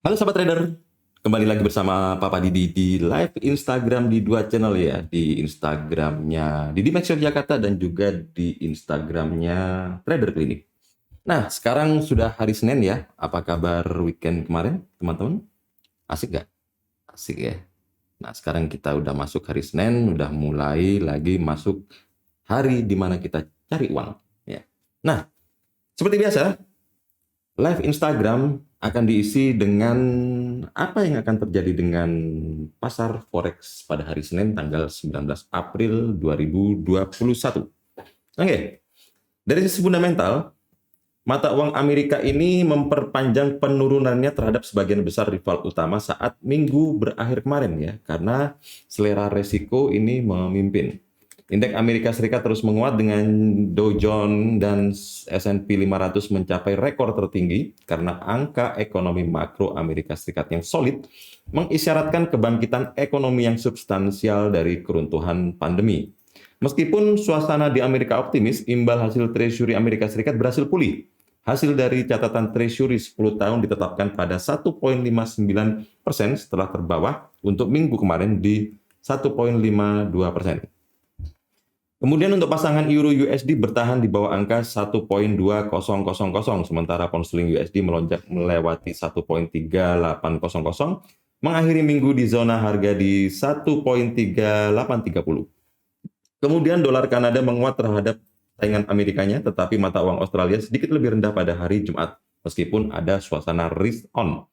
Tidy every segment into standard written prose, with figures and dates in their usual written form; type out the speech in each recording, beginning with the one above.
Halo sahabat trader, kembali lagi bersama Papa Didi di live Instagram di dua channel ya, di Instagramnya Didi Max Jakarta dan juga di Instagramnya Trader Clinic. Nah, sekarang sudah hari Senin ya, apa kabar weekend kemarin teman-teman? Asik gak? Asik ya. Nah, sekarang kita udah masuk hari Senin, udah mulai lagi masuk hari di mana kita cari uang. Ya. Nah, seperti biasa, live Instagram akan diisi dengan apa yang akan terjadi dengan pasar forex pada hari Senin tanggal 19 April 2021. Oke, dari sisi fundamental, mata uang Amerika ini memperpanjang penurunannya terhadap sebagian besar rival utama saat minggu berakhir kemarin ya, karena selera resiko ini memimpin. Indeks Amerika Serikat terus menguat dengan Dow Jones dan S&P 500 mencapai rekor tertinggi karena angka ekonomi makro Amerika Serikat yang solid mengisyaratkan kebangkitan ekonomi yang substansial dari keruntuhan pandemi. Meskipun suasana di Amerika optimis, imbal hasil Treasury Amerika Serikat berhasil pulih. Hasil dari catatan Treasury 10 tahun ditetapkan pada 1,59% setelah terbawah untuk minggu kemarin di 1,52%. Kemudian untuk pasangan Euro USD bertahan di bawah angka 1.2000, sementara pound sterling USD melonjak melewati 1.3800, mengakhiri minggu di zona harga di 1.3830. Kemudian dolar Kanada menguat terhadap saingan Amerikanya, tetapi mata uang Australia sedikit lebih rendah pada hari Jumat, meskipun ada suasana risk on.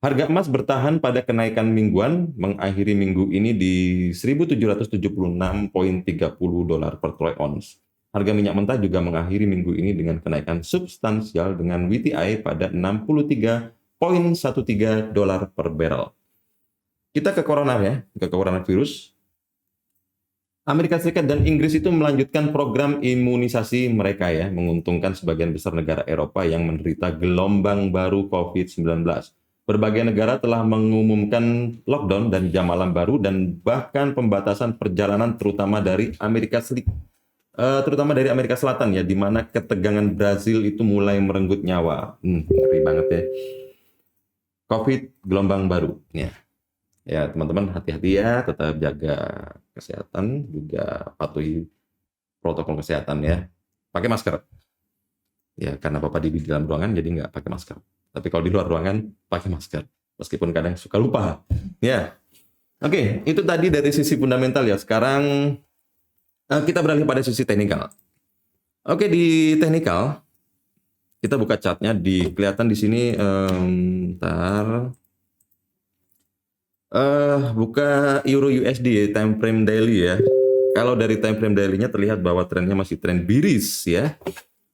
Harga emas bertahan pada kenaikan mingguan, mengakhiri minggu ini di 1.776,30 dolar per troy ounce. Harga minyak mentah juga mengakhiri minggu ini dengan kenaikan substansial dengan WTI pada 63,13 dolar per barrel. Kita ke corona ya, ke coronavirus. Amerika Serikat dan Inggris itu melanjutkan program imunisasi mereka ya, menguntungkan sebagian besar negara Eropa yang menderita gelombang baru COVID-19. Berbagai negara telah mengumumkan lockdown dan jam malam baru dan bahkan pembatasan perjalanan terutama dari Amerika Selatan ya, di mana ketegangan Brazil itu mulai merenggut nyawa. Ngeri banget ya. COVID gelombang baru ya. Ya teman-teman hati-hati ya, tetap jaga kesehatan, juga patuhi protokol kesehatan ya. Pakai masker. Ya karena Bapak di dalam ruangan jadi nggak pakai masker. Tapi kalau di luar ruangan pakai masker. Meskipun kadang suka lupa. Ya. Oke, itu tadi dari sisi fundamental ya. Sekarang kita beralih pada sisi teknikal. Oke, di teknikal kita buka chartnya, kelihatan di sini buka Euro USD time frame daily ya. Kalau dari time frame daily-nya terlihat bahwa trennya masih tren bearish ya.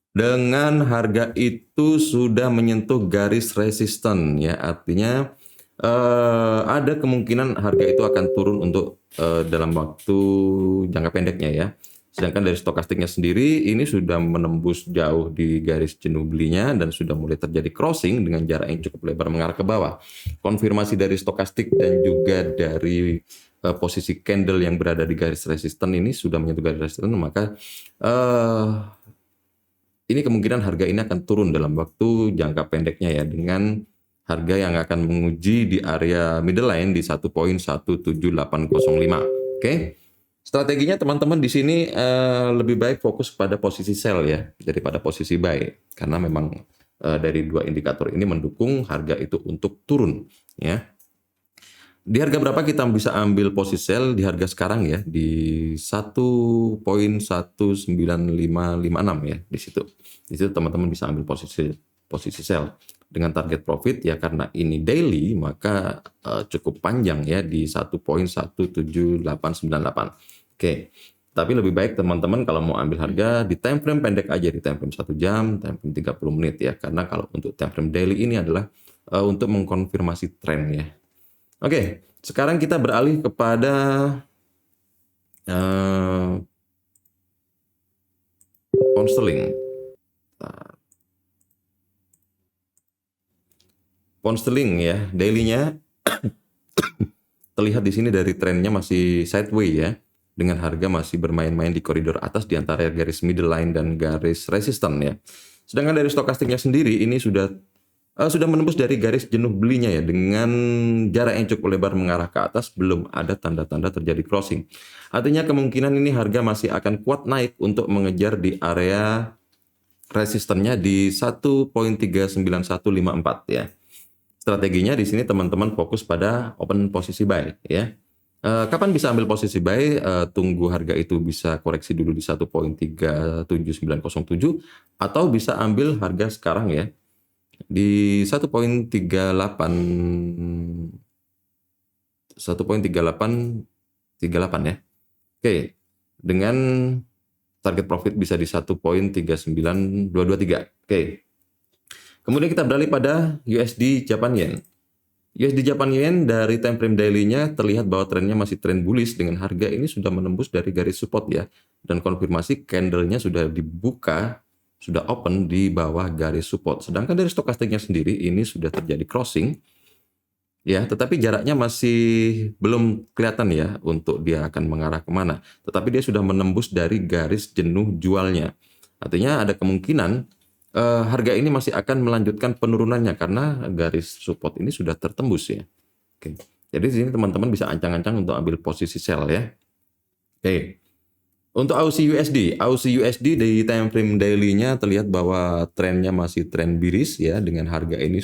Dengan harga itu sudah menyentuh garis resisten ya, artinya ada kemungkinan harga itu akan turun untuk dalam waktu jangka pendeknya ya. Sedangkan dari stokastiknya sendiri ini sudah menembus jauh di garis jenuh belinya dan sudah mulai terjadi crossing dengan jarak yang cukup lebar mengarah ke bawah. Konfirmasi dari stokastik dan juga dari posisi candle yang berada di garis resisten ini sudah menyentuh garis resisten, maka ini kemungkinan harga ini akan turun dalam waktu jangka pendeknya ya, dengan harga yang akan menguji di area middle line di 1.17805. Oke. Strateginya teman-teman di sini lebih baik fokus pada posisi sell ya daripada posisi buy, karena memang dari dua indikator ini mendukung harga itu untuk turun ya. Di harga berapa kita bisa ambil posisi sell? Di harga sekarang ya, di 1.19556 ya, di situ. Di situ teman-teman bisa ambil posisi sell dengan target profit ya, karena ini daily maka cukup panjang ya di 1.17898. Oke. Tapi lebih baik teman-teman kalau mau ambil harga di time frame pendek aja, di time frame 1 jam, time frame 30 menit ya, karena kalau untuk time frame daily ini adalah untuk mengkonfirmasi tren ya. Oke, sekarang kita beralih kepada pound sterling. Pound sterling ya, daily-nya terlihat di sini dari trennya masih sideways ya, dengan harga masih bermain-main di koridor atas di antara garis middle line dan garis resisten ya. Sedangkan dari stokastiknya sendiri ini sudah sudah menembus dari garis jenuh belinya ya, dengan jarak yang cukup lebar mengarah ke atas, belum ada tanda-tanda terjadi crossing. Artinya kemungkinan ini harga masih akan kuat naik untuk mengejar di area resistennya di 1.39154 ya. Strateginya di sini teman-teman fokus pada open posisi buy ya. Kapan bisa ambil posisi buy? Tunggu harga itu bisa koreksi dulu di 1.37907 atau bisa ambil harga sekarang ya di 1.3838 ya. Oke, dengan target profit bisa di 1.39223. Oke. Kemudian kita beralih pada USD Japan Yen. USD Japan Yen dari time frame daily-nya terlihat bahwa trennya masih tren bullish dengan harga ini sudah menembus dari garis support ya. Dan konfirmasi candle-nya sudah dibuka, sudah open di bawah garis support. Sedangkan dari stokastiknya sendiri ini sudah terjadi crossing. Ya, tetapi jaraknya masih belum kelihatan ya untuk dia akan mengarah kemana. Tetapi dia sudah menembus dari garis jenuh jualnya. Artinya ada kemungkinan harga ini masih akan melanjutkan penurunannya karena garis support ini sudah tertembus ya. Oke. Jadi di sini teman-teman bisa ancang-ancang untuk ambil posisi sell ya. Oke. Untuk Aussie USD di time frame daily-nya terlihat bahwa trennya masih tren bearish ya, dengan harga ini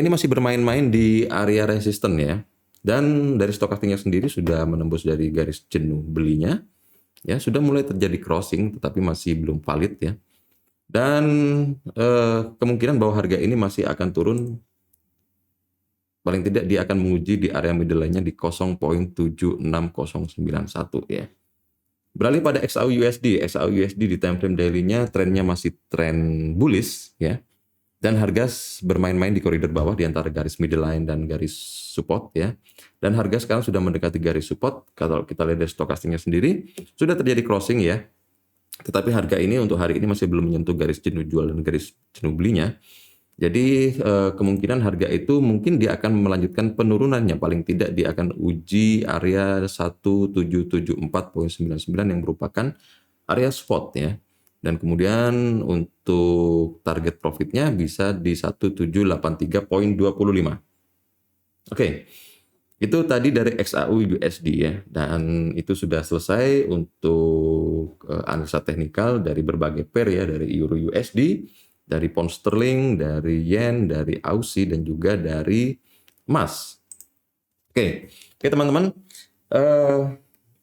masih bermain-main di area resisten ya. Dan dari stokastiknya sendiri sudah menembus dari garis jenuh belinya. Ya, sudah mulai terjadi crossing tetapi masih belum valid ya. Dan kemungkinan bahwa harga ini masih akan turun, paling tidak dia akan menguji di area middle line-nya di 0.76091 ya. Beralih pada XAU-USD. XAU-USD di time frame daily-nya trennya masih tren bullish ya. Dan harga bermain-main di koridor bawah di antara garis middle line dan garis support ya. Dan harga sekarang sudah mendekati garis support. Kalau kita lihat dari stokastiknya sendiri sudah terjadi crossing ya. Tetapi harga ini untuk hari ini masih belum menyentuh garis jenuh jual dan garis jenuh belinya. Jadi kemungkinan harga itu mungkin dia akan melanjutkan penurunannya. Paling tidak dia akan uji area 1774.99 yang merupakan area spot ya. Dan kemudian untuk target profitnya bisa di 1783.25. Oke. Itu tadi dari XAU USD ya, dan itu sudah selesai untuk analisa teknikal dari berbagai pair ya, dari Euro USD, dari Pound Sterling, dari Yen, dari Aussie, dan juga dari emas. Oke teman-teman,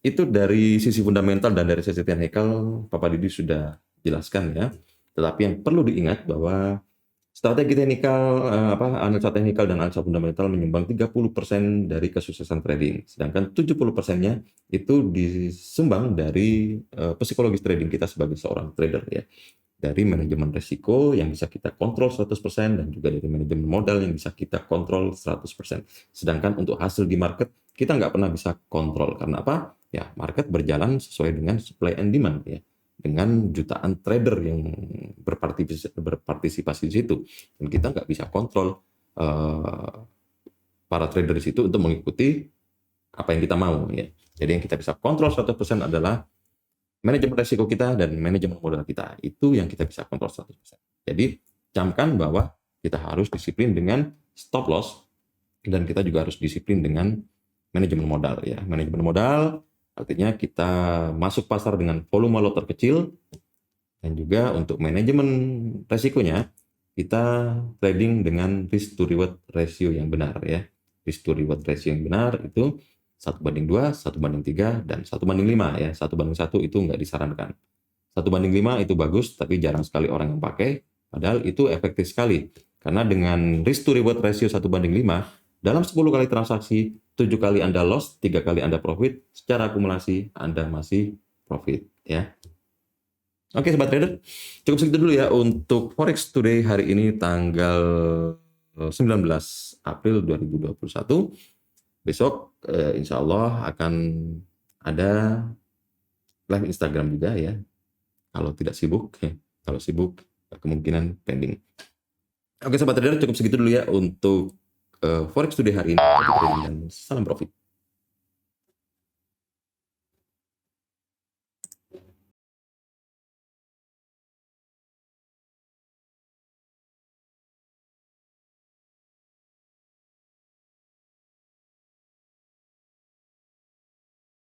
itu dari sisi fundamental dan dari sisi teknikal Papa Didi sudah jelaskan ya. Tetapi yang perlu diingat bahwa strategi teknikal, analisa teknikal dan analisa fundamental menyumbang 30% dari kesuksesan trading. Sedangkan 70%-nya itu disumbang dari psikologis trading kita sebagai seorang trader ya. Dari manajemen risiko yang bisa kita kontrol 100% dan juga dari manajemen modal yang bisa kita kontrol 100%. Sedangkan untuk hasil di market kita nggak pernah bisa kontrol. Karena apa? Ya, market berjalan sesuai dengan supply and demand ya. Dengan jutaan trader yang berpartisipasi di situ, dan kita nggak bisa kontrol para trader di situ untuk mengikuti apa yang kita mau ya. Jadi yang kita bisa kontrol 100% adalah manajemen risiko kita dan manajemen modal kita. Itu yang kita bisa kontrol 100%. Jadi camkan bahwa kita harus disiplin dengan stop loss dan kita juga harus disiplin dengan manajemen modal ya. Manajemen modal artinya kita masuk pasar dengan volume lot terkecil, dan juga untuk manajemen resikonya kita trading dengan risk to reward ratio yang benar ya. Risk to reward ratio yang benar itu 1:2, 1:3, dan 1:5 ya. 1:1 itu nggak disarankan. 1:5 itu bagus, tapi jarang sekali orang yang pakai. Padahal itu efektif sekali. Karena dengan risk to reward ratio 1:5, dalam 10 kali transaksi, 7 kali Anda loss, 3 kali Anda profit, secara akumulasi Anda masih profit ya. Oke sobat trader, cukup segitu dulu ya untuk Forex Today hari ini tanggal 19 April 2021. Besok insya Allah akan ada live Instagram juga ya. Kalau tidak sibuk, kalau sibuk kemungkinan pending. Oke sobat trader, cukup segitu dulu ya untuk Forex Today hari ini. Dan salam profit.